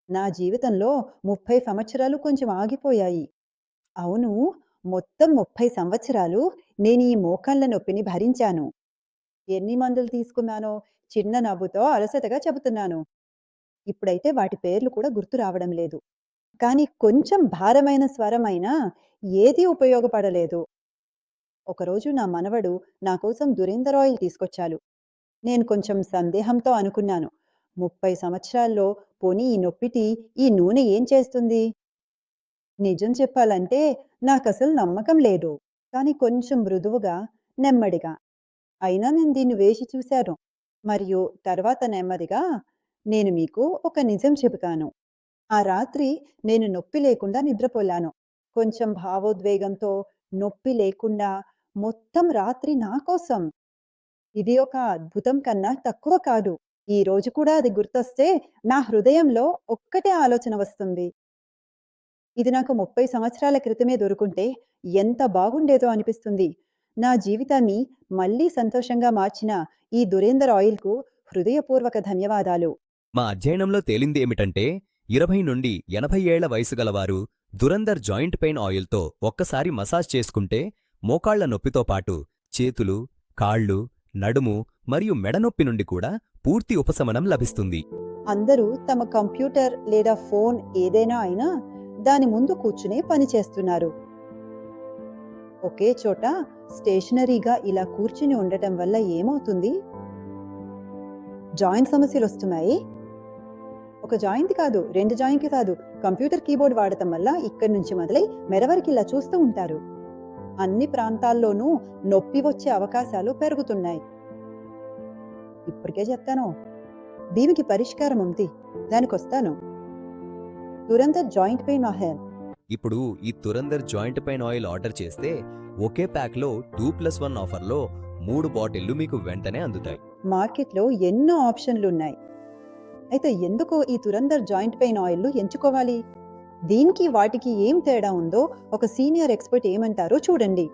నా జీవితంలో 30 సంవత్సరాలు కొంచెం ఆగిపోయాయి. అవును. మొత్తం 30 సంవత్సరాలు నేను ఈ మోకాళ్ళ నొప్పిని భరించాను. ఎన్ని మందులు తీసుకున్నానో చిన్న నవ్వుతో అలసటగా చెబుతున్నాను. ఇప్పుడైతే వాటి పేర్లు కూడా గుర్తు రావడం లేదు. కానీ కొంచెం భారమైన స్వరమైనా ఏదీ ఉపయోగపడలేదు. ఒకరోజు నా మనవడు నా కోసం దురేందర్ ఆయిల్ తీసుకొచ్చాడు. నేను కొంచెం సందేహంతో అనుకున్నాను. 30 సంవత్సరాల్లో పోనీ ఈ నొప్పికి ఈ నూనె ఏం చేస్తుంది? నిజం చెప్పాలంటే నాకసలు నమ్మకం లేదు. కానీ కొంచెం మృదువుగా, నెమ్మదిగా. అయినా నేను దీన్ని వేసి చూశాను. మరియు తర్వాత నెమ్మదిగా నేను మీకు ఒక నిజం చెబుతాను. ఆ రాత్రి నేను నొప్పి లేకుండా నిద్రపోయాను. కొంచెం భావోద్వేగంతో, నొప్పి లేకుండా మొత్తం రాత్రి నా కోసం. ఇది ఒక అద్భుతం కన్నా తక్కువ కాదు. ఈ రోజు కూడా అది గుర్తొస్తే నా హృదయంలో ఒక్కటే ఆలోచన వస్తుంది. ఇది నాకు 30 సంవత్సరాల క్రితమే దొరుకుంటే ఎంత బాగుండేదో అనిపిస్తుంది. నా జీవితాన్ని మళ్ళీ సంతోషంగా మార్చిన ఈ దురేందర్ ఆయిల్‌కు హృదయపూర్వక ధన్యవాదాలు. మా అధ్యయనంలో తేలిందేమిటంటే 20 నుండి 80 ఏళ్ల వయసు గలవారు దురందర్ జాయింట్ పెయిన్ ఆయిల్తో ఒక్కసారి మసాజ్ చేసుకుంటే మోకాళ్ల నొప్పితో పాటు చేతులు, కాళ్ళు, నడుము మరియు మెడ నొప్పి నుండి కూడా పూర్తి ఉపశమనం లభిస్తుంది. అందరూ తమ కంప్యూటర్ లేదా ఫోన్ ఏదైనా అయినా దాని ముందు కూర్చునే పని చేస్తున్నారు. ఒకే చోట స్టేషనరీగా ఇలా కూర్చుని ఉండటం వల్ల ఏమవుతుంది? జాయింట్ సమస్యలొస్తున్నాయి. ఒక జాయింట్ కాదు, 2 జాయింట్లు కాదు, కంప్యూటర్ కీబోర్డ్ వాడటం వల్ల ఇక్కడి నుంచి మొదలై మెడ వరకు ఇలా చూస్తూ ఉంటారు. అన్ని ప్రాంతాల్లోనూ నొప్పి వచ్చే అవకాశాలు పెరుగుతున్నాయి. ఇప్పటికే చెప్తాను. దీనికి పరిష్కారం ఉంది. దానికొస్తాను. Durandhar joint pain oil. ఇప్పుడు ఈ Durandhar joint pain oil order చేస్తే ఒకే ప్యాక్లో 2+1 ఆఫర్లో 3 బాటిళ్లు మీకు వెంటనే అందుతాయి. మార్కెట్లో ఎన్నో ఆప్షన్లున్నాయి. అయితే ఎందుకు ఈ దురందర్ జాయింట్ పెయిన్ ఆయిల్‌లు ఎంచుకోవాలి? దీనికి వాటికి ఏం తేడా ఉందో ఒక సీనియర్ ఎక్స్‌పర్ట్ ఏమంటారో చూడండి.